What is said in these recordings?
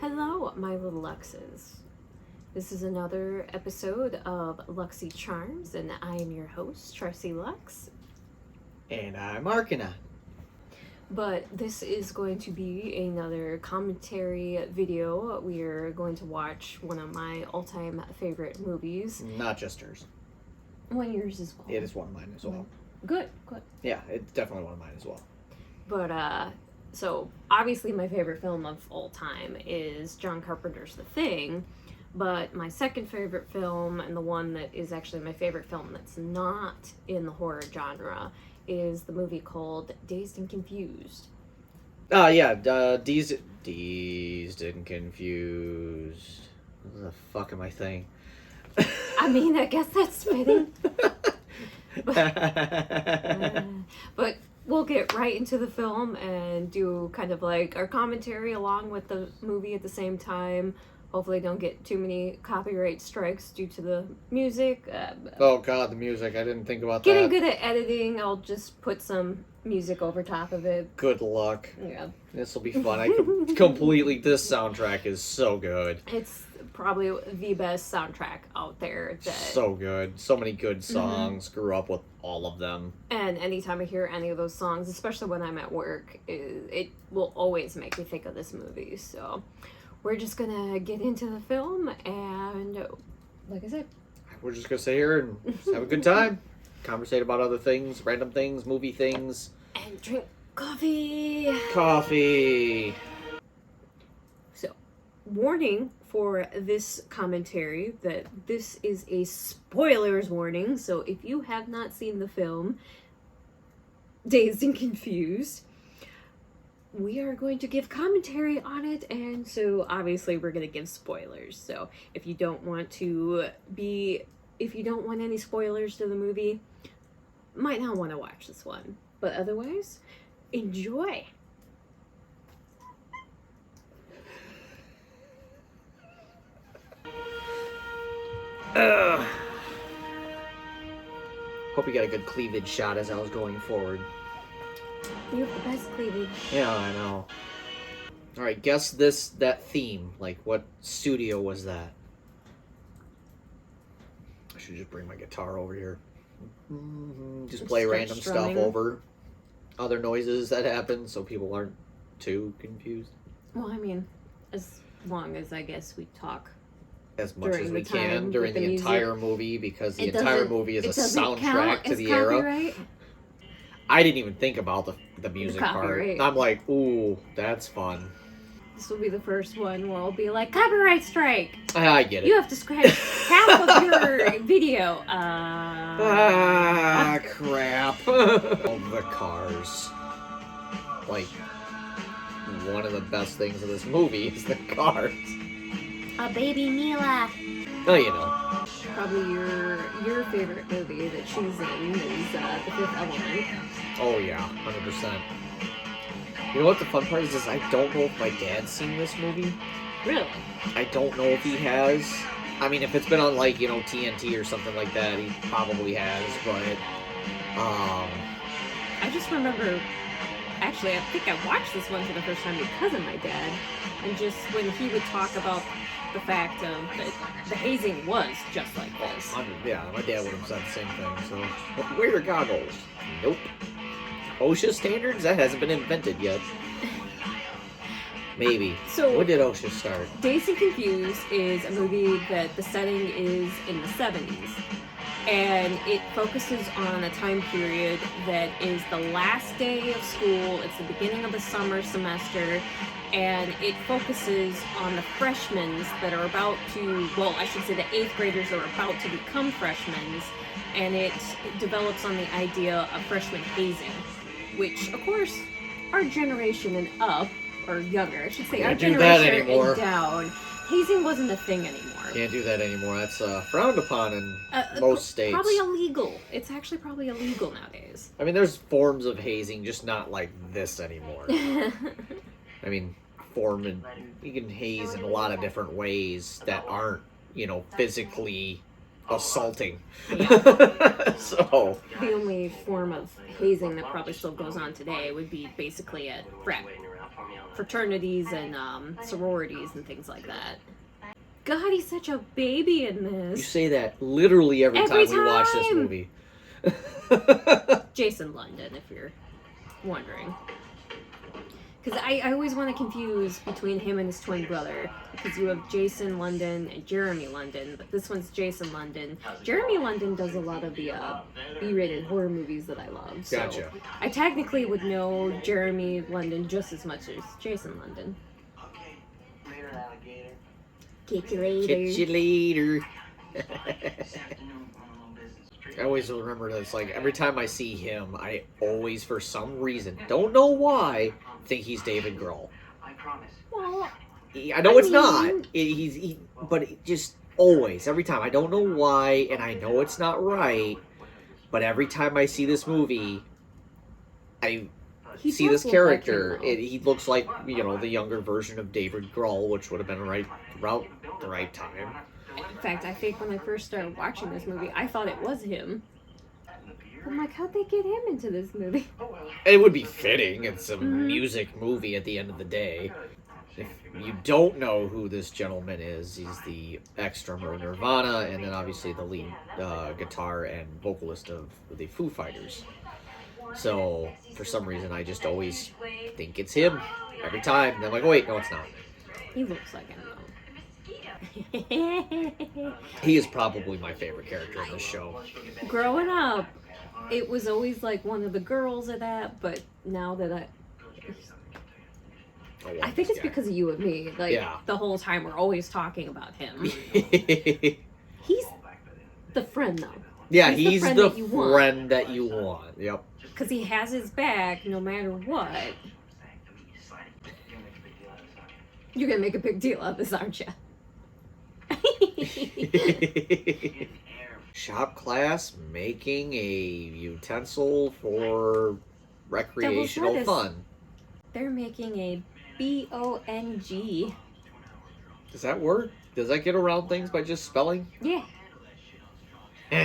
Hello, my little Luxxes. This is another episode of Luxxxy Charms, and I am your host, Charsie Luxxx. And I'm Archanon. But this is going to be another commentary video. We are going to watch one of my all-time favorite movies. Not just hers. One of yours as well. It is one of mine as well. Good. Yeah, it's definitely one of mine as well. But, so, obviously my favorite film of all time is John Carpenter's The Thing, but my second favorite film, and the one that is actually my favorite film that's not in the horror genre, is the movie called Dazed and Confused. Dazed and Confused. What the fuck am I saying? I mean, I guess that's fitting. But we'll get right into the film and do kind of like our commentary along with the movie at the same time. Hopefully don't get too many copyright strikes due to the music. Oh god, the music. I didn't think about Getting that. good at editing, I'll just put some music over top of it. Good luck. Yeah. This will be fun. This soundtrack is so good. It's probably the best soundtrack out there. So good. So many good songs. Grew up with all of them. And anytime I hear any of those songs, especially when I'm at work, it will always make me think of this movie. So we're just gonna get into the film, and like I said, We're just gonna sit here and just have a good time. Conversate about other things, random things, movie things. and drink coffee. Coffee. So, warning for this commentary that this is a spoilers warning. So if you have not seen the film Dazed and Confused, we are going to give commentary on it, and so obviously we're going to give spoilers. So if you don't want any spoilers to the movie, might not want to watch this one. But otherwise, enjoy. Hope you got a good cleavage shot as I was going forward. You have the best cleavage. Yeah, I know. Alright, guess that theme. Like, what studio was that? I should just bring my guitar over here. Just play Start random strumming. stuff over other noises that happen so people aren't too confused. Well, I mean, as long as I guess we talk. As much During as the we can time during with the the entire movie, because the It entire doesn't- movie is it a doesn't soundtrack count to as the era. copyright. I didn't even think about the music part. copyright. I'm like, ooh, that's fun. This will be the first one where I'll be like, copyright strike! I get it. You have to scratch half of your video. Ah, crap. Oh, the cars. Like, one of the best things of this movie is the cars. A baby Mila. Oh, you know. Probably your favorite movie that she's in is The Fifth Element. Oh, yeah, 100%. You know what the fun part is I don't know if my dad's seen this movie. Really? I don't know if he has. I mean, if it's been on, like, TNT or something like that, he probably has, but, I just remember, actually, I think I watched this one for the first time because of my dad. And just when he would talk about the fact of that the hazing was just like this. Yeah, my dad would have said the same thing, so. Wear your goggles. Nope. OSHA standards? That hasn't been invented yet. Maybe. So, when did OSHA start? Dazed and Confused is a movie that the setting is in the 70s. And it focuses on a time period that is the last day of school. It's the beginning of the summer semester. And it focuses on the freshmen that are about to, well, I should say the 8th graders that are about to become freshmen. And it develops on the idea of freshman hazing, which, of course, our generation and up, or younger, I should say, our Can't do that generation anymore. and down, hazing wasn't a thing anymore. Can't do that anymore. That's frowned upon in most states. Probably illegal. It's actually probably illegal nowadays. I mean, there's forms of hazing, just not like this anymore. I mean, you can haze in a lot of different ways that aren't, physically Yeah. assaulting. So The only form of hazing that probably still goes on today would be basically at fraternities and sororities and things like that. God, he's such a baby in this. You say that literally every time we watch this movie. Jason London, if you're wondering. Because I always want to confuse between him and his twin brother. Because you have Jason London and Jeremy London, but this one's Jason London. Jeremy London does a lot of the B-rated horror movies that I love. So Gotcha. I technically would know Jeremy London just as much as Jason London. Okay, later, alligator. Get you later. Catch you later. This afternoon, on a little business trip. I always remember this. Like, every time I see him, I always, for some reason, don't know why, think he's David Grohl. I promise. Well, I know it's not. But it just always, every time. I don't know why, and I know it's not right, but every time I see this movie, I see this character. He looks like, you know, the younger version of David Grohl, which would have been right about the right time. in fact, I think when I first started watching this movie, I thought it was him. I'm like, how'd they get him into this movie? It would be fitting. It's a music movie at the end of the day. If you don't know who this gentleman is, he's the ex-drummer of Nirvana, and then obviously the lead guitar and vocalist of the Foo Fighters. So, for some reason, I just always think it's him every time. And I'm like, oh, wait, no, it's not. He looks like him, though. He is probably my favorite character in this show. Growing up, it was always like one of the girls of that, but now that I think it's because of you and me. Like, the whole time we're always talking about him. He's the friend, though. Yeah, he's the friend that you want. Yep. Because he has his back no matter what. You're going to make a big deal out of this, aren't you? Shop class making a utensil for recreational fun. They're making a B-O-N-G. Does that work? Does that get around things by just spelling? Yeah. So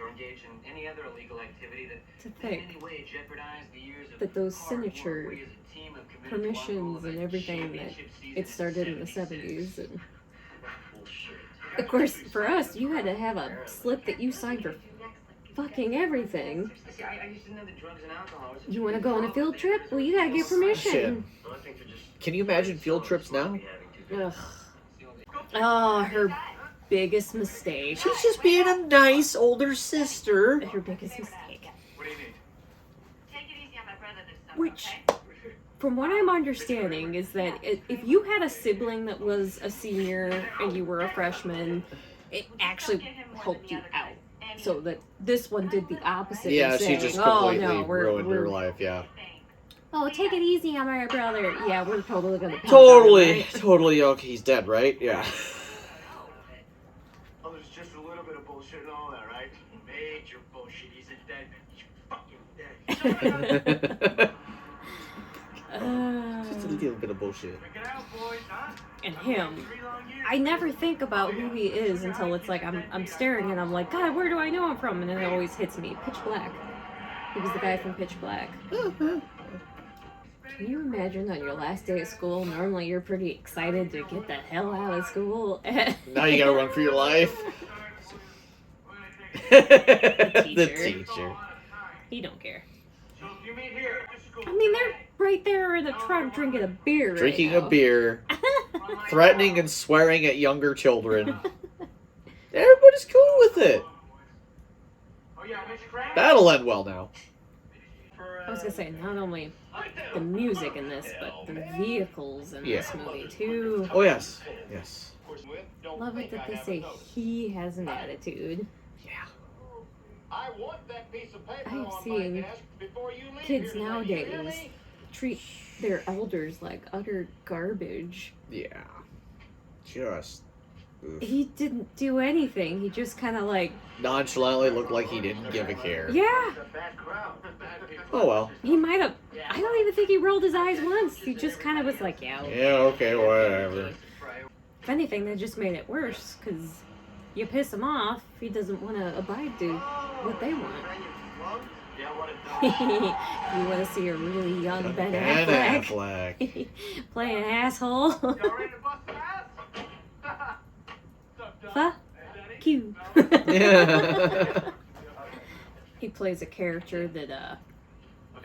engage in any other illegal activity that To think in any way jeopardize the years of that those hard work signature we as a team have committed to our goal permissions of and a everything that championship season it started in the 70s. 70s. And Bullshit. of course, for us, you had to have a slip that you signed for fucking everything. See, I used to know that drugs and alcohol was You want to go on a field trip? Well, you gotta get permission. Can you imagine field trips now? Ugh. Oh, her biggest mistake. She's just being a nice older sister. Her biggest mistake. What do you need? Take it easy on my brother this summer, Which, okay? from what I'm understanding, is that if you had a sibling that was a senior and you were a freshman, it actually helped you out. So that this one did the opposite. Yeah, and she saying, just oh, completely no, ruined we're, her life, yeah. Oh, take it easy on my brother. Yeah, we're totally gonna pounce Totally, on him, right? totally. Okay, he's dead, right? Yeah. Oh, there's just a little bit of bullshit and all that, right? Major bullshit. He's dead. He's fucking dead. Just a little bit of bullshit. Check it out, boys, huh? And him, 3 long years. I never think about who he is until it's like I'm staring and I'm like, God, where do I know him from? And then it always hits me. Pitch Black. He was the guy from Pitch Black. Can you imagine on your last day of school, normally you're pretty excited to get the hell out of school. Now you gotta run for your life. teacher. The teacher. He don't care. So if you meet here at school, I mean, they're right there in the trunk drinking a beer. Drinking right a beer, threatening and swearing at younger children. Everybody's cool with it. oh yeah, Mr. Crab. That'll end well now. I was gonna say, not only the music in this, but the vehicles in this movie too. Oh yes, yes. Love it that they say he has an attitude. Yeah. I want that piece of paper I've on my seen desk before you leave kids here tonight. You hear nowadays me? treat their elders like utter garbage. Yeah. Just oof. He didn't do anything. He just kind of like, Nonchalantly looked like he didn't give a care. yeah, It's a bad crowd. Bad people. Oh well. he might have. I don't even think he rolled his eyes once. He just kind of was like, yeah. Yeah, okay, whatever. If anything, that just made it worse because you piss him off, he doesn't want to abide to what they want. Yeah. You want to see a really young Ben Ben Affleck Affleck. play an asshole? Y'all ready to bust some ass? Fuck you. Yeah. He plays a character that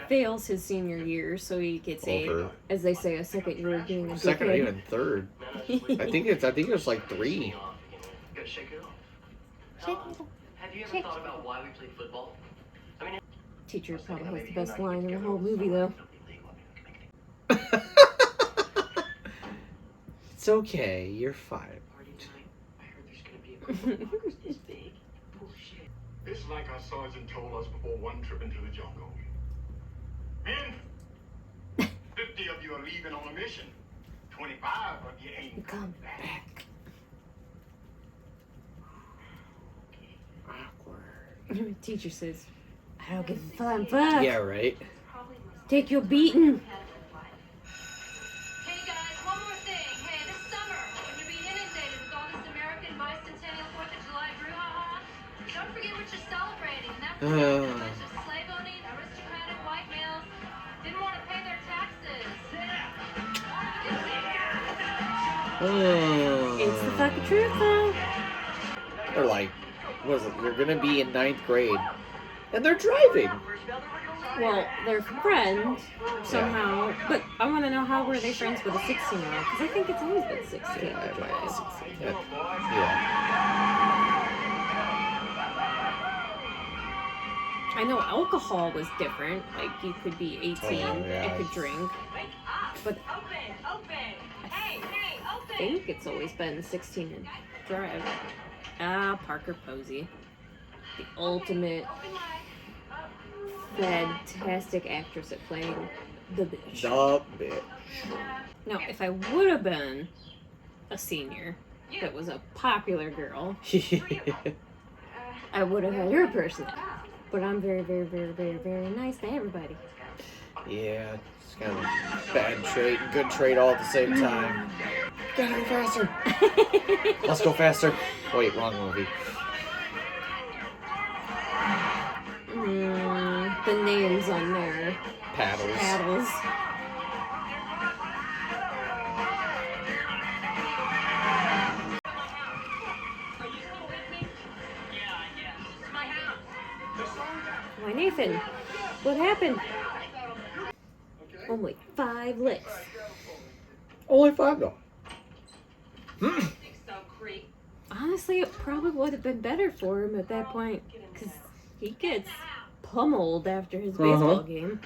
fails his senior year, so he gets Over. as they say, a second year of being a Second or dickhead. even third. I think it's like 3. Gotta shake it off. Shake it off. Have you ever thought about why we play football? Teacher probably has the best line in the whole movie, though. It's okay, you're fine. Party tonight. I heard there's gonna be a group of fuckers this big. Bullshit. It's like our sergeant told us before one trip into the jungle. Men, 50 of you are leaving on a mission. 25 of you ain't Come back. Awkward. Teacher says, I don't give a flying fuck. Yeah, right. Take your beating. Hey guys, one more thing. Hey, this summer, when you're being inundated with all this American bicentennial 4th of July brouhaha, don't forget what you're celebrating. And that's a bunch of slave-owning, aristocratic white males didn't want to pay their taxes. It's the fucking truth, though. They're like, what is it? They're gonna be in 9th grade, and they're driving. Well, they're friends somehow, but I want to know how were they friends with a 16-year-old? Because I think it's always been 16. I know alcohol was different. Like, you could be 18 and could drink. But I think it's always been 16 and drive. Parker Posey. The ultimate fantastic actress at playing the bitch. The bitch. Now, if I would have been a senior that was a popular girl, I would have had her person. But I'm very, very, very, very, very nice to everybody. Yeah, it's kind of a bad trait and good trait all at the same time. Gotta go faster. Let's go faster. Wait, wrong movie. The names on there. Paddles. Why, Nathan? What happened? Only 5 licks. Only 5 though. Honestly, it probably would have been better for him at that point, because he gets pummeled after his baseball game.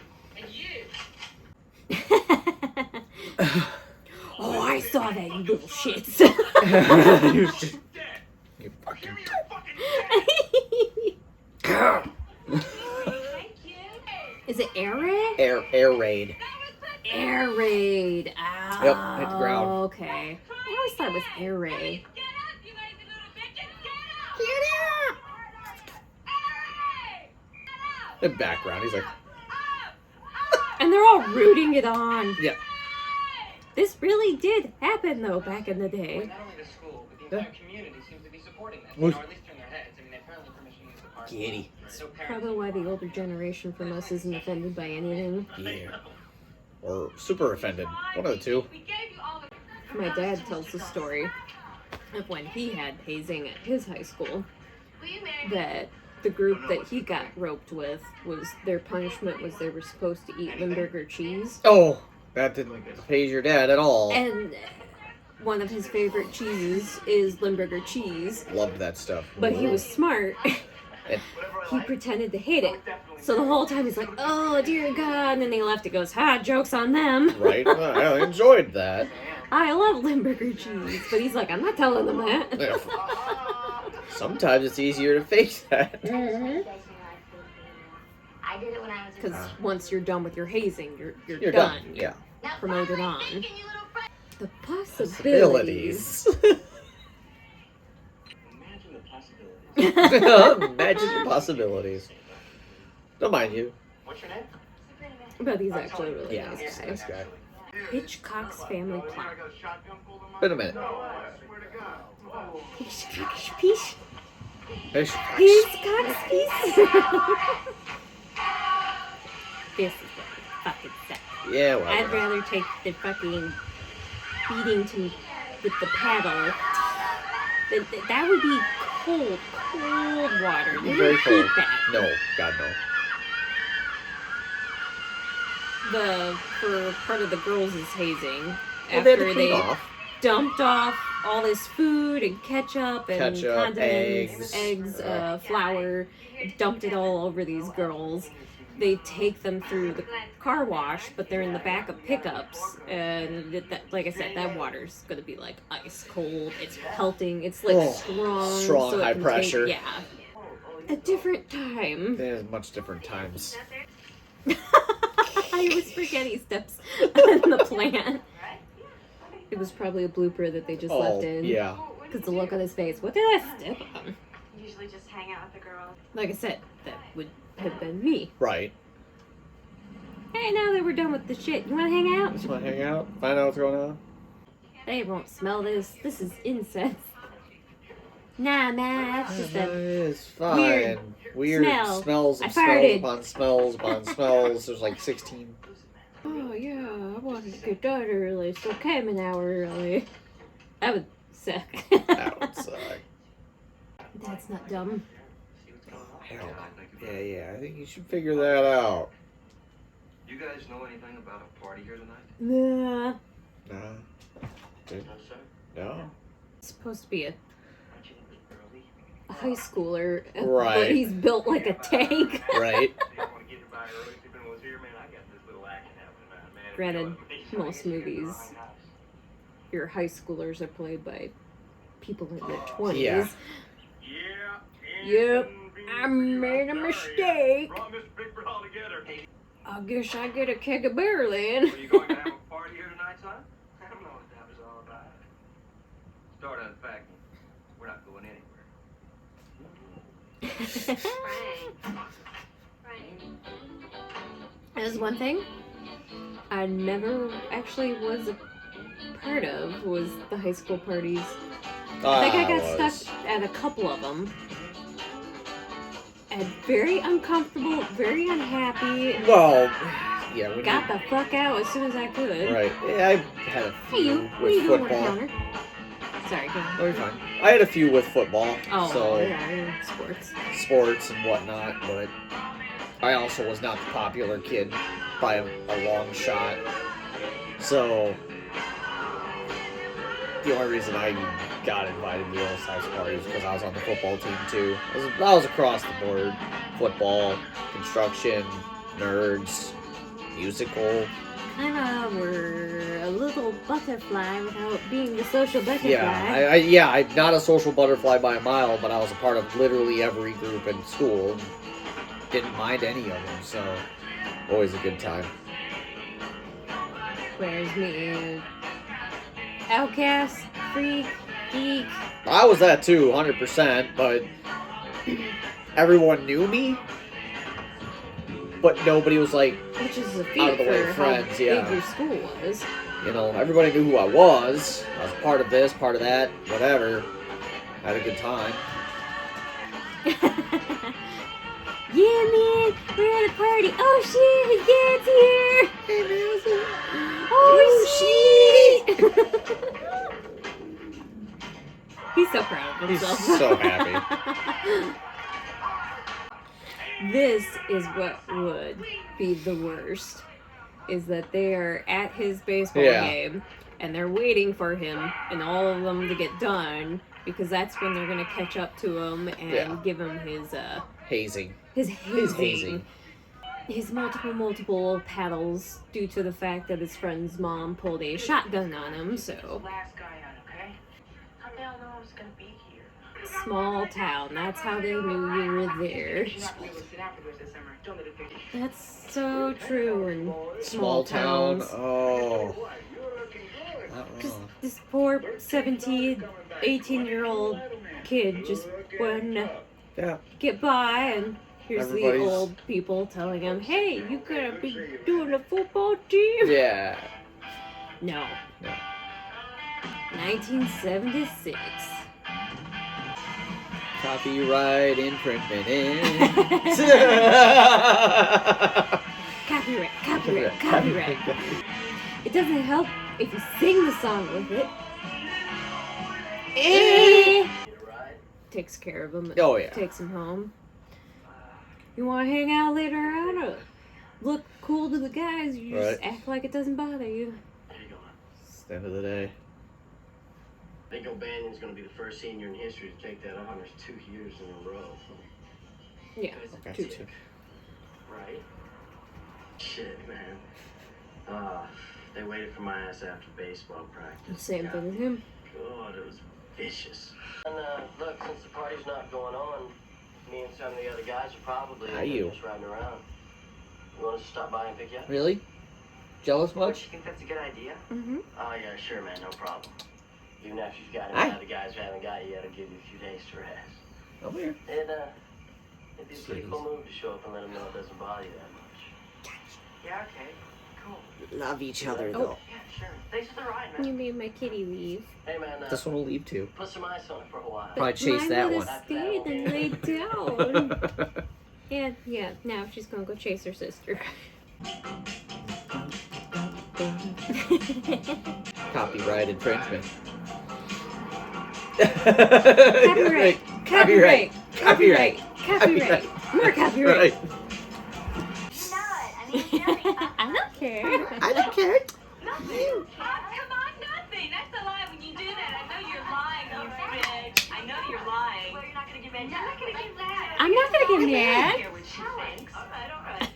Oh, I saw that, you little shits. You fucking Is it air raid? air raid. Air raid. Oh, Yep, hit the ground. Okay. I always thought it was air raid. The background, he's like, And they're all rooting it on. yeah. This really did happen, though, back in the day. Not only the school, but the entire community seems to be supporting this. Well, Or at least turn their heads. I mean, they apparently permission to use the park. Giddy. So parents Probably why the older generation from us isn't offended by anything. Yeah. Or super offended. One of the two. My dad tells the story of when he had hazing at his high school, that the group that he got roped with was their punishment was they were supposed to eat Limburger cheese. Oh, that didn't phase your dad at all. And one of his favorite cheeses is Limburger cheese. Loved that stuff. But he was smart. And He pretended to hate it. So the whole time he's like, oh dear God. And then he left. It goes, ha, joke's on them. right? I enjoyed that. I love Limburger cheese. But he's like, I'm not telling them that. Sometimes it's easier to fake that. Because once you're done with your hazing, you're You're done. done. You're Yeah. promoted on. The possibilities. Imagine the possibilities. Imagine the possibilities. Don't mind you. What's your name? But he's actually a really Yeah, nice guy. nice guy. Hitchcock's family plot. Wait a minute. Hitchcock's piece. Fish. Hitchcock's piece. this is what I fucking said. Yeah, well. I'd rather take the fucking beating to with the paddle. That would be cold water. You Very would cold. eat that. No, God no. For part of the girls' hazing, Well, after they had to they clean off. dumped off all this food and ketchup and condiments, eggs, flour, dumped it all over these girls. They take them through the car wash, but they're in the back of pickups, and like I said, that water's gonna be like ice cold. It's pelting. It's like strong, so high it can pressure. Take, a different time. There's much different times. I always forget he steps in the plant. It was probably a blooper that they just left in. Yeah. Because the look on his face. What did I step on? Usually just hang out with the girls. Like I said, that would have been me. Right. Hey, now that we're done with the shit, you want to hang out? Just want to hang out? Find out what's going on? They won't smell this. This is incense. Nah, it's just a... It's fine. Weird smell. smells I of smells farted. upon smells upon smells. There's like 16. Oh, yeah, I wanted to get done early, so came an hour early. That would suck. That would suck. That's not dumb. Oh, hell. Yeah. I think you should figure that out. You guys know anything about a party here tonight? Nah. Nah. No, sir. No. It's supposed to be a Aren't you a bit early? high schooler, Right. but he's built like a tank. Right. Didn't want to get everybody early. If anyone was here, man, I got this little action happening, man. Granted, most movies, your high schoolers are played by people in their 20s. Yeah. Yep, I made a mistake. Brought Mr. Bigford all together. I guess I get a keg of beer then. Are you going to have a party here tonight, son? I don't know what that was all about. Start unpacking. We're not going anywhere. There's one thing I never actually was a part of was the high school parties. I think I got stuck at a couple of them. And very uncomfortable, very unhappy. Well, yeah. When Got the fuck out as soon as I could. Right. Yeah, I had a Hey, few you. What are with you doing over football. counter? Sorry, go ahead. Oh, you're fine. I had a few with football. Oh, So yeah, sports. sports and whatnot, but I also was not the popular kid by a long shot. So the only reason I got invited to those types of parties was because I was on the football team too. I was across the board: football, construction, nerds, musical. Kinda were a little butterfly without being the social butterfly. Yeah, I'm not a social butterfly by a mile, but I was a part of literally every group in school. And didn't mind any of them, so always a good time. Whereas me, outcast, freak, geek. I was that too, 100%, but everyone knew me, but nobody was like, Which is a Out feat of the way for friends, how big yeah. your school was. you know, everybody knew who I was. I was part of this, part of that, whatever. Had a good time. Yeah, man, we're at a party. Oh shit, his dad's here. Oh shit. He's so proud of He's himself. so happy. This is what would be the worst. Is that they are at his baseball game and they're waiting for him and all of them to get done because that's when they're gonna catch up to him and give him his Hazing. his His hazing. hazing. His multiple paddles due to the fact that his friend's mom pulled a shotgun on him, so Last guy out, okay? How the hell know I was gonna be here? small town, that's how they knew you were there. You're not gonna go sit afterwards this summer. Don't let it pick you. That's so true in Small town. towns. Oh. Just this poor 17, 18-year-old kid just wouldn't Yeah. get by, and here's Everybody's- the old people telling him, hey, you gotta be doing a football team. Yeah. No. No. 1976. Copyright infringement in. Copyright, copyright, copyright. It doesn't help if you sing the song with it. Takes care of him. Oh, yeah. Takes him home. You want to hang out later on or look cool to the guys? You just act like it doesn't bother you. There you go. It's the end of the day. I think O'Banion's going to be the first senior in history to take that honors 2 years in a row. Yeah. Okay. Two. Right? Shit, man. They waited for my ass after baseball practice. Same thing with him. God, it was vicious. And look, since the party's not going on, me and some of the other guys are probably just riding around. You want us to stop by and pick you up? Really? Jealous What, much? you think that's a good idea? Mm-hmm. Oh, yeah, sure, man, no problem. Even after you've got any other guys who haven't got you yet, I'll give you a few days to rest. Over here. It'd be a pretty cool move to show up and let them know it doesn't bother you that much. Yeah, okay, cool. Love each other, Oh. though. Yeah, sure. Thanks for the ride, man. You made my kitty leave. Hey, man, This one will leave, too. put some ice on it for a while. Probably chase Mine that would've one. stayed and laid down. And yeah, now she's gonna go chase her sister. Copyright infringement. Copyright, copyright, copyright, copyright, more copyright. I don't care. I don't care. Nothing. Come on, nothing. That's a lie when you do that. I know you're lying, you bitch. I know you're lying. Well, you're not gonna get mad. You're not gonna get mad. I'm not gonna get I mad. don't care what she thinks. All right.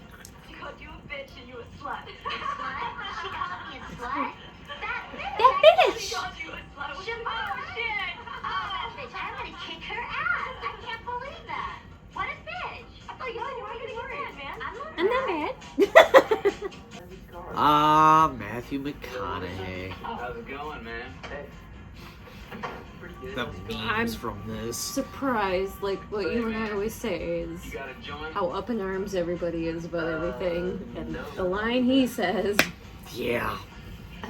She called you a bitch and you a slut. She called me a slut? That bitch. She called you a slut. Oh, shit. That bitch, I'm gonna kick her ass. I can't believe that. What a bitch. I thought you said you were gonna get mad, man. I'm not mad. Matthew McConaughey. How's it going, man? Hey. Pretty good. The memes from this. Surprised, like what you and I always say is You got a joint? how up in arms everybody is about everything. And the line he says, Yeah.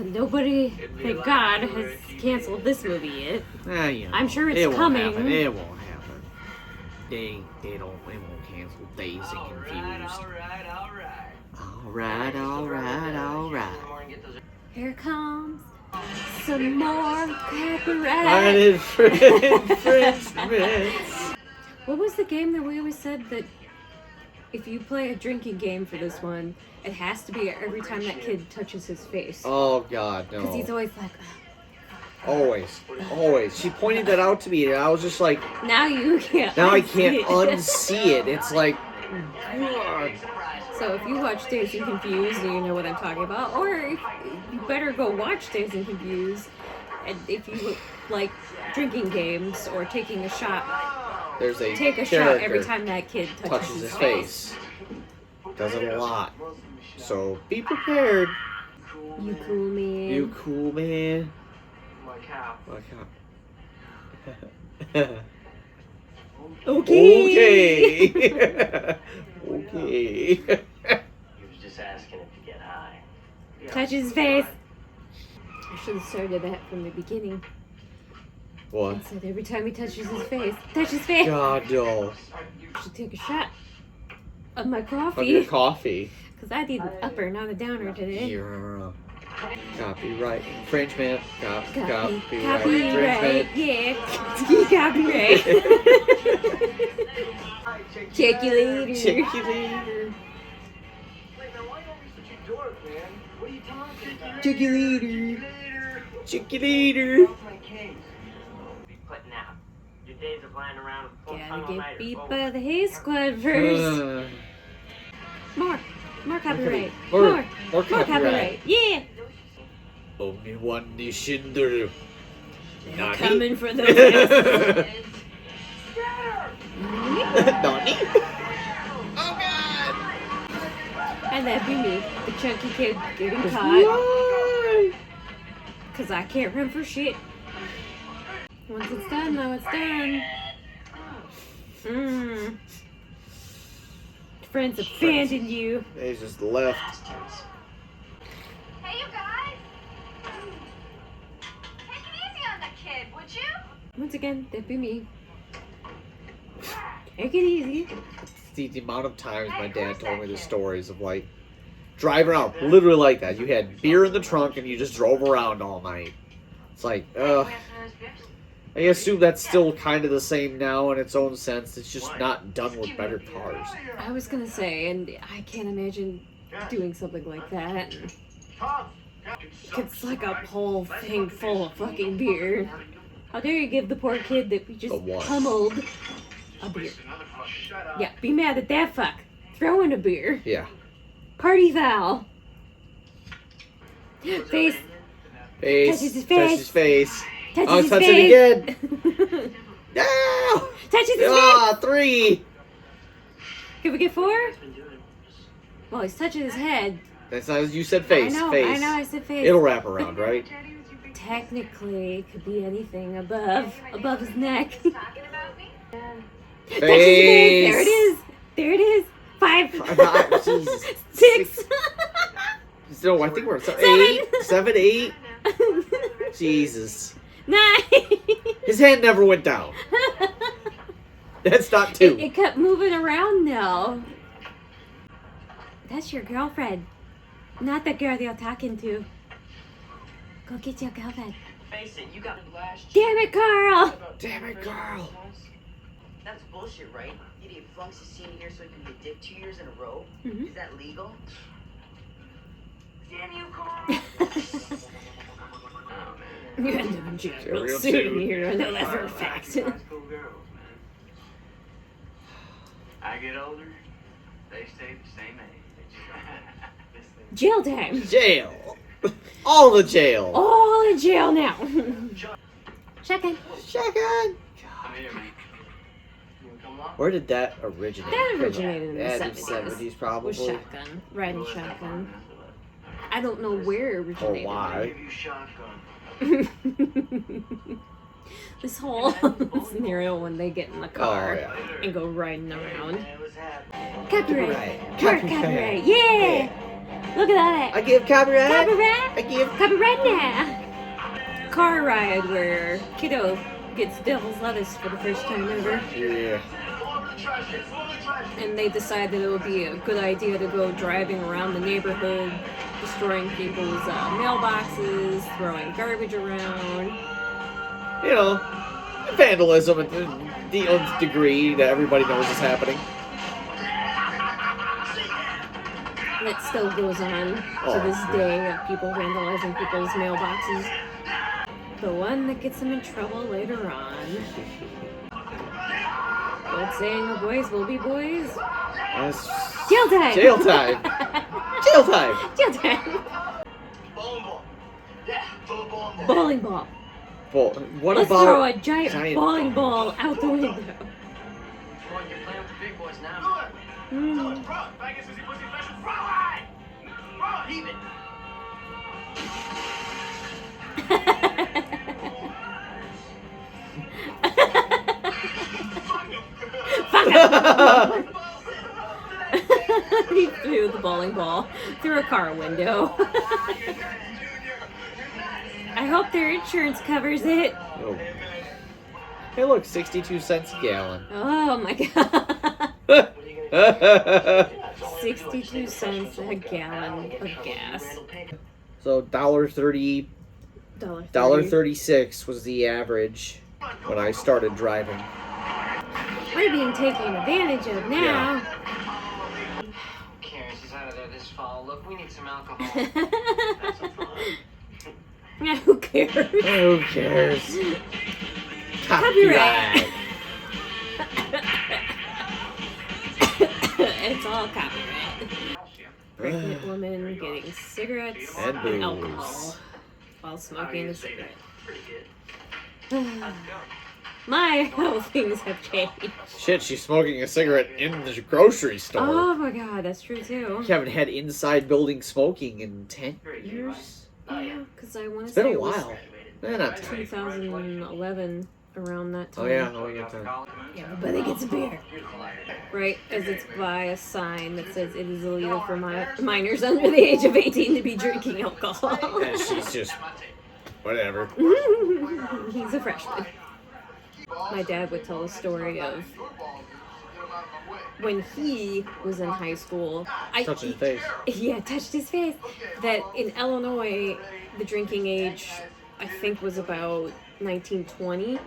nobody, thank God, has canceled this movie yet. You know, I'm sure it's it won't coming. happen. It won't happen. They won't cancel Dazed and Confused. Alright. Here comes some more Right, copyright. infringements. What was the game that we always said that if you play a drinking game for this one, it has to be every time that kid touches his face? Oh God, Because he's no. always like, Always. She pointed that out to me, and I was just like, now you can't. now I unsee can't it." unsee it. It's like, God. So if you watch Dazed and Confused, you know what I'm talking about. Or if, you better go watch Dazed and Confused. And if you like drinking games or taking a shot, There's a take a shot character every time that kid touches his face. Does it a lot. So be prepared. You cool man. You cool man. My cow. Okay. Okay. He was just asking if you get high. Touch his face. I should have started that from the beginning. What? And said every time he touches his face, touch his face. God, no. I should take a shot of my Of your coffee. coffee. Because I need an upper, not a downer today. You're copyright infringement. Copyright Copyright, infringement. yeah. Copyright. Check you later. Check you later. Wait, man, why don't we such a dork, man? What are you talking about? Check you later. Check you later. My case. Be putting out. Your days of lying around with full Gotta tongue get beat by the hay squad first. More copyright. More More copyright. copyright. Yeah. Only one nation do. They're coming for those asses. Donnie? Oh God! And that'd be me, the chunky kid getting caught. Why? Because I can't run for shit. Once it's done, though, it's done. Friends abandoned you. They just left. Hey, you guys. Take it easy on the kid, would you? Once again, that'd be me. Take it easy. The amount of times my dad told me the stories of like drive around, literally like that. You had beer in the trunk and you just drove around all night. It's like, I assume that's still kind of the same now in its own sense. It's just not done with better cars. I was gonna say, and I can't imagine doing something like that. It's like a whole thing full of fucking beer. How dare you give the poor kid that we just pummeled a beer? Yeah, be mad at that fuck. Throw in a beer. Yeah. Party foul. Face. Face. Touches his face. Touches his face. Touches his touch face. it again. No! Touches his face. Ah, 3. Can we get 4? Well, he's touching his head. That's not as you said face. I know, face. I know, I said face. It'll wrap around, right? Technically, it could be anything above his neck. Face. There it is. There it is. 5. Jesus. 6. No, I think we're at 8. 7, 8. Jesus. 9. His hand never went down. That's not 2. It kept moving around though. That's your girlfriend. Not the girl you're talking to. Go get your girlfriend. Face it, you got last. Damn it, Carl! Damn it, Carl. That's bullshit, right? Idiot flunks is seen here so he can get dick 2 years in a row. Mhm. Is that legal? Damn you, Carl! You end up in jail real Real soon. soon. You know that for a fact. I get older, they stay the same age. Jail time. Jail. All the jail. All in jail now. Shotgun. Shotgun. I'm here, man. Where did that originate? That originated in the Yeah, 70s. '70s probably. With shotgun. Riding shotgun. I don't know where it Or originated. why? Give you shotgun. This whole scenario when they get in the car Oh, yeah. and go riding around. It was happening. Copyright. Copyright. Copyright. Yeah. Look at that. I give copyright. Copyright. I give. Copyright now. Car ride where kiddo gets devil's lettuce for the first time ever. Yeah. And they decide that it would be a good idea to go driving around the neighborhood, destroying people's mailboxes, throwing garbage around. You know, vandalism at the nth degree that everybody knows is happening. That still goes on to this day of people vandalizing people's mailboxes. The one that gets them in trouble later on. Old saying, boys will be boys. That's Jail time! jail time. Jail time. Jail time! Bowling ball. Yeah, throw a bowling ball. Bowling ball. Well, what Let's about throw a giant bowling ball out the window. Boy, you're playing with the big boys Do now. it. Mm. Do it. Bro, bang it, sissy, pussy, special. Bro, high. Bro, heave it. He threw the bowling ball through a car window. I hope their insurance covers it. Oh. Hey, look, 62 cents a gallon. Oh my god. 62 cents a gallon of gas. So $1.30, $1.36 was the average when I started driving. We're being taken advantage of now. Who cares? He's out of there this fall. Look, we need some alcohol. Yeah, who cares? Who cares? Copyright. It's all copyright. Pregnant woman getting cigarettes And and booze. alcohol while smoking a cigarette. Pretty good. My, how things have changed. Shit, she's smoking a cigarette in the grocery store. Oh my god, that's true too. You haven't had inside building smoking in 10 years? Yeah, because I want to It's say been a it was while. Not 10. 2011, around that time. Oh yeah, oh yeah. 10. Yeah, but it gets a beer. Right, as it's by a sign that says it is illegal for minors under the age of 18 to be drinking alcohol. And she's just, whatever. He's a freshman. My dad would tell a story of when he was in high school, Touching his face. Yeah, touched his face. That in Illinois, the drinking age, I think, was about 1920.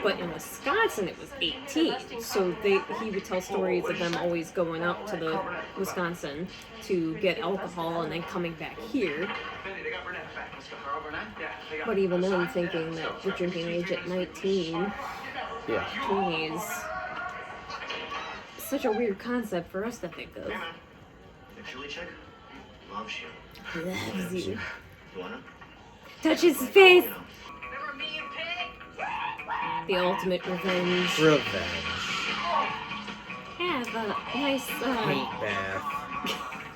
But in Wisconsin, it was 18. So he would tell stories of them always going up to the Wisconsin to get alcohol and then coming back here. But even then, thinking that the drinking age at 19, 20s, such a weird concept for us to think of. The Julie chick loves you. Loves you. You wanna? Touch his face. Remember me and Pig? The ultimate revenge. Revenge. Have a nice, Paint bath.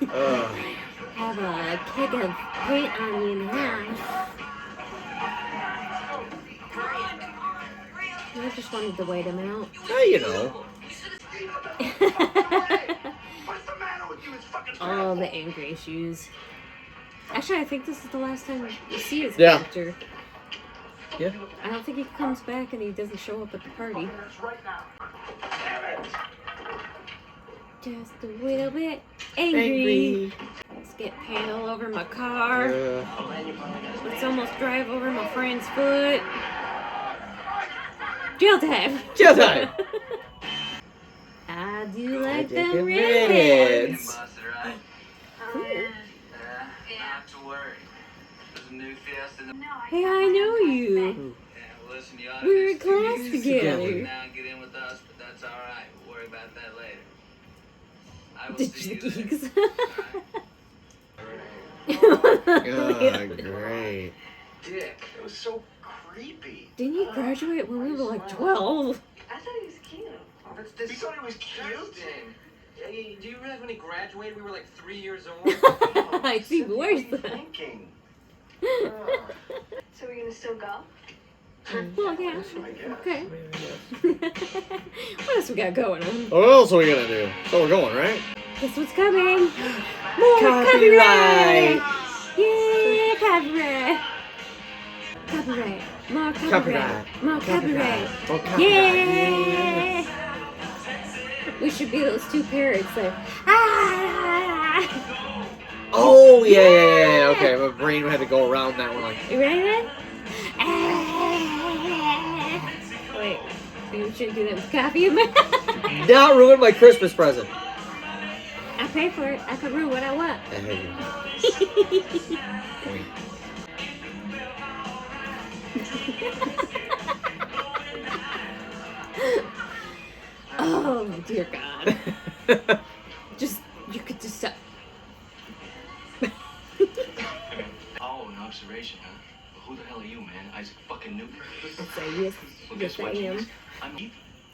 Ugh. have a keg of paint on you now. I just wanted to wait him out. Yeah, you know. Oh, the angry issues. Actually, I think this is the last time you see his Yeah. character. Yeah. I don't think he comes back and he doesn't show up at the party. Just a little bit angry. Let's get paint all over my car. Let's almost drive over my friend's foot. Jail time. Jail time. I do like take them them redheads. Busted, right? Not to worry. There's a new Fiesta. Hey, I know you. Yeah, listen, you ought We were in to class together. now and get in with us, but that's all right. We'll worry about that later. I will Did see you you there. geeks? Oh, great. Dick, it was so creepy. Didn't you graduate when we were like 12? I thought he was cute. Oh, that's this. You thought he was cute? Hey, do you realize when he graduated, we were like 3 years old? I see worse. What are you thinking? So we're gonna still go? Well, yeah. Okay. What else we got going on? What else are we gonna do? So we're going, right? Guess what's coming? More copyright! Yeah, copyright! Copyright! More copyright! More copyright! Yeah! We should be those two parrots that. Ah! Oh, yeah. Okay, my brain had to go around that one. Like, You ready then? Wait, you shouldn't do that with coffee. not ruin my Christmas present. I pay for it. I can ruin what I want. Oh dear God! You could just stop. Oh, an observation, huh? Well, who the hell are you, man? Isaac fucking Newton? I'd say yes. Well, Yes, guess I what, am. James? I'm Eve.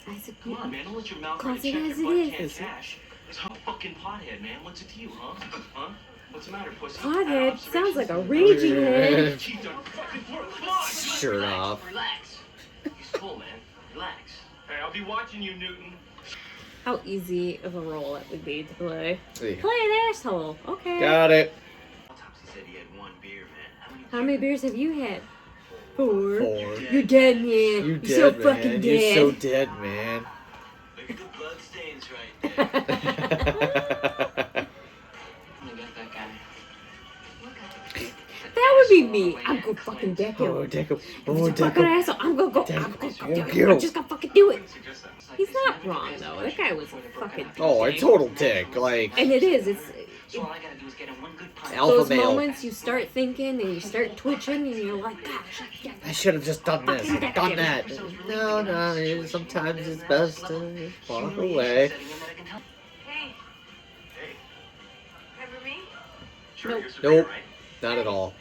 Isaac Come on, man. Don't let your mouth Close run a check it as your it butt is. can't cash. It's a fucking pothead, man. What's it to you, huh? Huh? What's the matter, pussy? Pothead sounds like a raging head. Keep that fucking word. Come on. Shirt Relax, off. Relax. He's cool, man. Relax. Hey, I'll be watching you, Newton. How easy of a role it would be to play. Yeah. Play an asshole. Okay. Got it. Autopsy said he had one beer, man. How many beers have you had? 4. 4. You're dead, man. You You're dead, so man. fucking You're dead. so dead, man. Look at the blood stains right there. I got that guy. That would be me. I'm gonna fucking deck him. Oh, Deco. He's Oh, a fucking Deco. asshole. I'm gonna go. Deco. I'm gonna Oh, go. girl. I'm just gonna fucking do it. He's not wrong though. That guy was a fucking. Oh, a total dick. Like, And it is. It's So all I gotta do is get him one good pint. alpha those male. moments you start thinking and you start twitching and you're like, gosh, I should have just done this, done that. No, sometimes it's best to just walk away. Hey. Hey, Remember me? sure, Nope. you're severe, Nope. right? Not at all.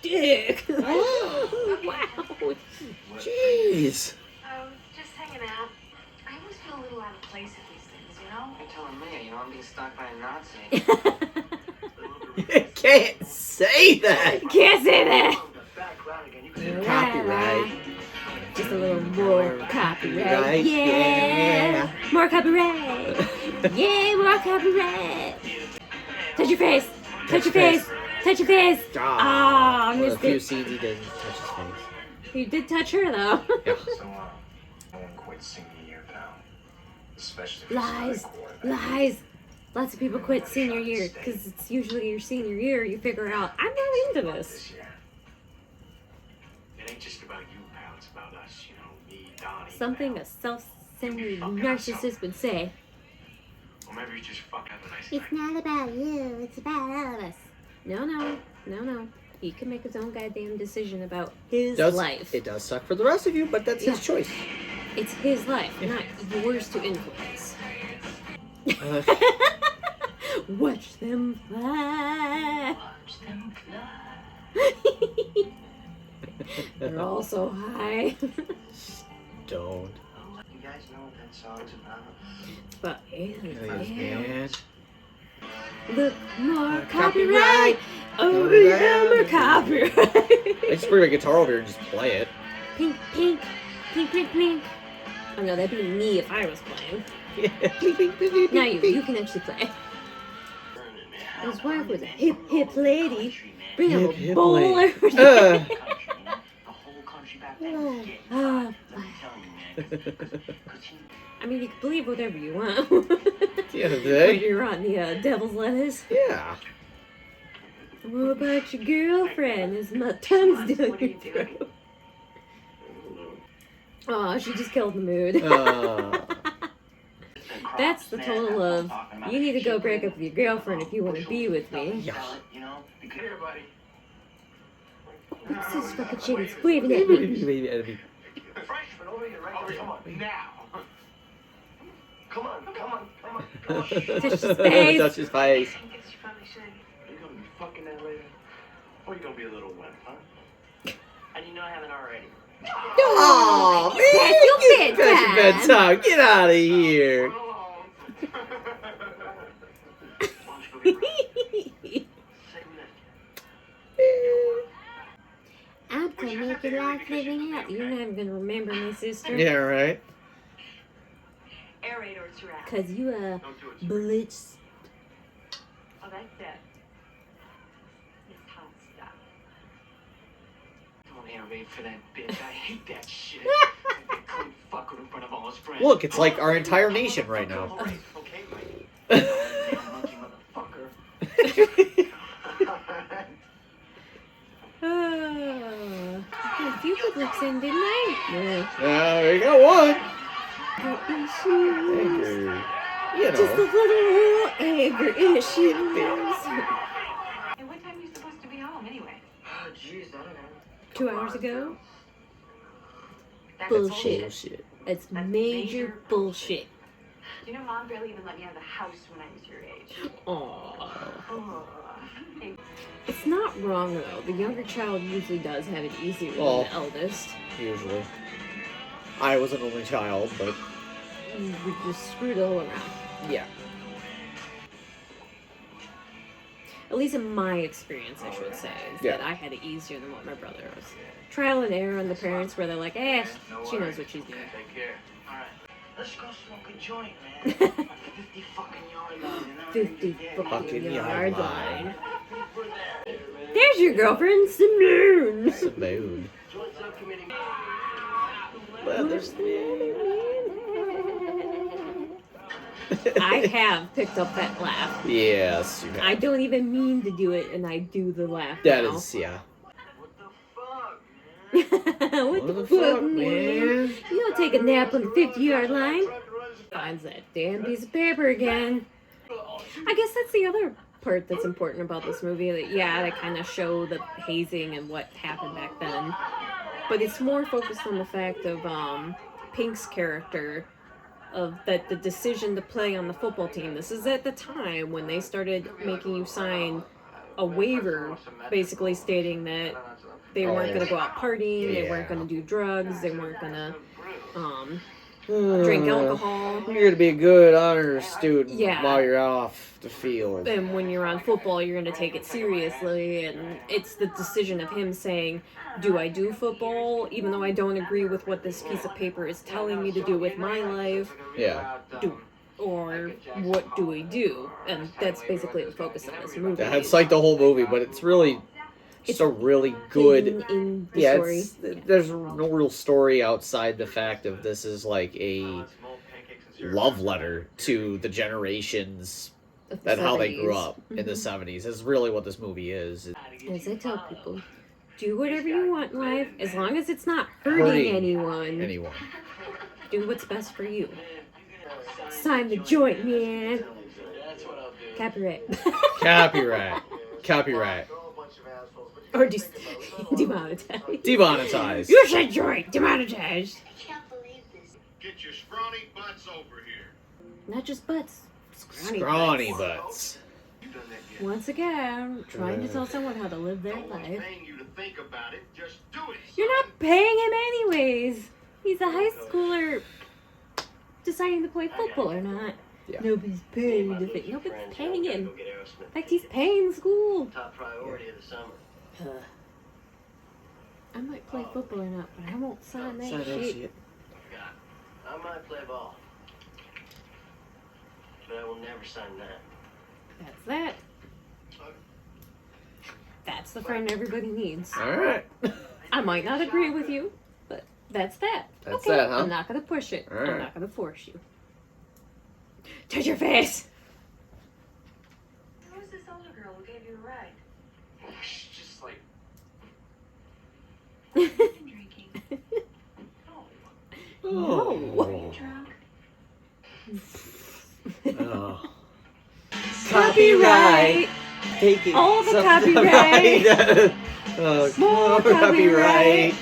dick. Wow. Jeez. Just hanging out. I always feel a little out of place at these things, you know? You're telling me, you know, I'm being stalked by a Nazi. You can't say that. Can't say that. Copyright. Just a little more copyright. Right, Yeah. More copyright. Yeah, more copyright. Touch your face. Touch your face. Touch your face. Ah, Ah, I one of missed the few it. scenes he didn't touch his face. You did touch her though. Yeah. So, no one quit singing here, pal. Especially if you're Lies, starting quarterback. lies. Lots of people quit senior year because it's usually your senior year you figure out, I'm not into this. This year. It ain't just about you, pal. It's about us, you know, me, Donnie. Something Mel. a self-centered narcissist would say. Or maybe you just fuck have a nice It's night. not about you, it's about all of us. No. He can make his own goddamn decision about his life. It does suck for the rest of you, but that's his choice. It's his life, not yours to influence. Watch them fly. Watch them fly. They're all so high. Don't. You guys know what that song's about? But aliens. Man. Look, more copyright. Oh yeah, more copyright. I just bring my guitar over here and just play it. Pink, pink, pink, pink, pink. Oh no, that'd be me if I was playing. Now you can actually play. His wife was a hip lady. Bring him a Hip bowl. lady. The whole country back then was getting Ah, let me tell you, man. Cause he I mean, you can believe whatever you want. At the end of the When day. you're on the devil's lettuce. Yeah. What about your girlfriend? Is my tongue's doing your throat? Oh, she just killed the mood. That's the total of, you need to go break up with your girlfriend if you want to be with me. Yeah. You know, because Here, buddy. What's this fucking shit? It's waving at me. Freshman, over here, right? Come on, now. Come on. Touch his face. Touch his face. I guess you probably should. Are you gonna be fucking that later? Or you gonna be a little wet, huh? And you know I haven't already. Oh, That's your That's your bedtime. Get out of here. Why don't you go get Say we I'm gonna make your life living out. You're not even gonna remember me, sister. Yeah, right. Aerate or surround. Cause you Don't do it. blitz. Oh, that's it. It's hot stuff. Don't aerate for that bitch. I hate that shit. That clean fucker in front of all his friends. Look, it's like our entire nation right now. All right, okay, Mike. Damn monkey motherfucker. Oh, I got a few good looks in, didn't I? There you go, one. No issues. Anger. You Just a know. little anger issues. Hey, what time are you supposed to be home anyway? Oh, jeez, I don't know. 2 hours ago? That's Bullshit. Bullshit. It's major bullshit. You know, Mom barely even let me out of the house when I was your age. Aww. Oh. Hey, It's not wrong though. The younger child usually does have it easier Well, than the eldest. Usually. I was an only child, but We just screwed all around. yeah. At least in my experience, I should say, is that I had it easier than what my brother was. Trial and error on the parents where they're like, she knows what she's doing. Take care. All right. Let's go smoke a joint, man. 50 fucking yard line. 50 Fucking fucking yard yard line. line. There's your girlfriend, Simone. Simone. Joint subcommittee. I have picked up that laugh. Yes, you I have. don't even mean to do it, and I do the laugh. That now. is, yeah. What the fuck, man? What the fuck, man? You don't take a nap on the 50-yard line. Finds that damn piece of paper again. I guess that's the other part that's important about this movie. That they kind of show the hazing and what happened back then, but it's more focused on the fact of Pink's character, of that the decision to play on the football team. This is at the time when they started making you sign a waiver, basically stating that they weren't going to go out partying, they weren't going to do drugs, they weren't going to drink alcohol. You're going to be a good honor student Yeah. while you're off the field. And when you're on football, you're going to take it seriously. And it's the decision of him saying, do I do football, even though I don't agree with what this piece of paper is telling me to do with my life? Yeah. Or what do we do? And that's basically the focus of this movie. Yeah, it's like the whole movie, but it's really just a really good... hidden in the story. There's no real story outside the fact of this is like a love letter to the generations Of the and how they 70s. grew up in the 70s. Is really what this movie is. As I tell people, do whatever you want in life, as long as it's not hurting anyone. Do what's best for you. Sign the joint, man. Copyright. Copyright. Or demonetized. Demonetized. You said joint. Demonetized. Get your scrawny butts over here. Not just butts. Scrawny butts. Once again, trying to tell someone how to live their life. Paying you to think about it, just do it. You're not paying him anyways. He's a high schooler deciding to play football or not. Yeah. Nobody's paying to think. Nobody's paying him. In fact, he's paying school. Top priority of the summer. I might play football or not, but I won't sign that shit. I might play ball, but I will never sign that. That's that. That's the friend everybody needs. Alright. I might not agree with you, but that's that. That's okay. that, huh? I'm not gonna push it. All right. I'm not gonna force you. Touch your face! Who's this older girl who gave you a ride? She's just like, I've been drinking. Oh. Drunk? Oh. Copyright! Taking All the some copyright. More copyright.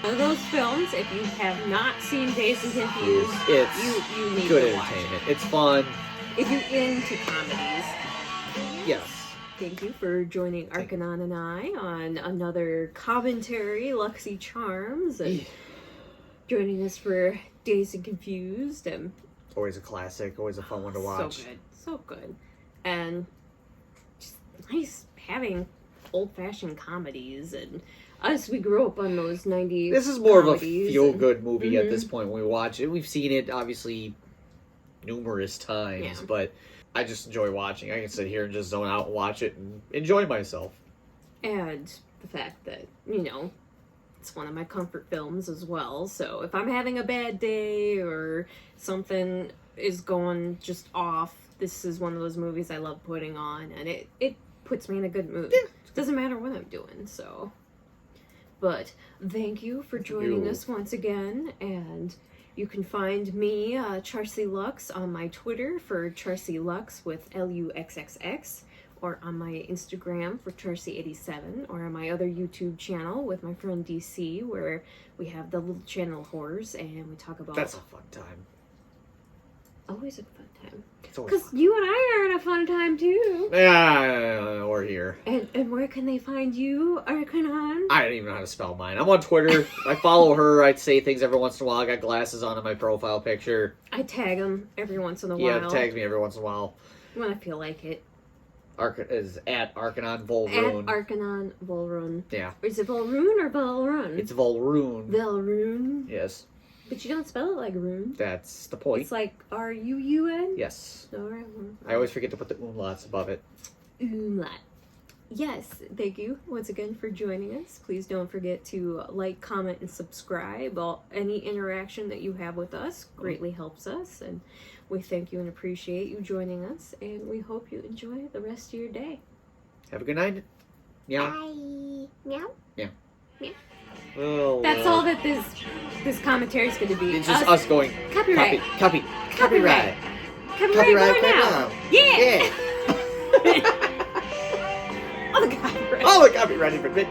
One of those films, if you have not seen Dazed and Confused, It's you need good to watch entertainment. it. It's fun. If you're into comedies. Yes. Thank you for joining Archanon and I on another commentary, Luxxy Charms, and joining us for Dazed and Confused. And Always a classic. Always a fun one to watch. So good. So good. And just nice having old-fashioned comedies. And us, we grew up on those 90s This is more of a comedies feel-good movie at this point when we watch it. We've seen it, obviously, numerous times, Yeah. but I just enjoy watching. I can sit here and just zone out and watch it and enjoy myself. And the fact that, you know, it's one of my comfort films as well. So if I'm having a bad day or something is going just off, this is one of those movies I love putting on, and it puts me in a good mood. Yeah. Doesn't matter what I'm doing, so. But thank you for joining us once again, and you can find me, Charsie Luxxx, on my Twitter for Charsie Luxxx with LUXXX, or on my Instagram for Charsie87, or on my other YouTube channel with my friend DC, where we have the little channel horrors, and we talk about... That's a fun time. Always a fun time. It's always Because fun. you and I are in a fun time, too. Yeah, we're here. And where can they find you, Archanon? I don't even know how to spell mine. I'm on Twitter. I follow her. I say things every once in a while. I got glasses on in my profile picture. I tag them every once in a while. Yeah, it tags me every once in a while. When I feel like it. Is at Archanon At Volrune. Archanon Volrune. Yeah. Is it Volrune or Volrune? It's Volrune. Volrune. Yes. But you don't spell it like rune. That's the point. It's like R-U-U-N? Yes. Alright. I always forget to put the umlauts above it. Umlaut. Yes, thank you once again for joining us. Please don't forget to like, comment, and subscribe. Any interaction that you have with us greatly helps us, and we thank you and appreciate you joining us, and we hope you enjoy the rest of your day. Have a good night. Meow. Bye. Meow. Meow. Meow. Oh, That's all that this commentary is going to be. It's just us going. Copyright. Copyright. Copyright Copyright now. now. Yeah. Yeah. All the copyright. All the copyright infringement.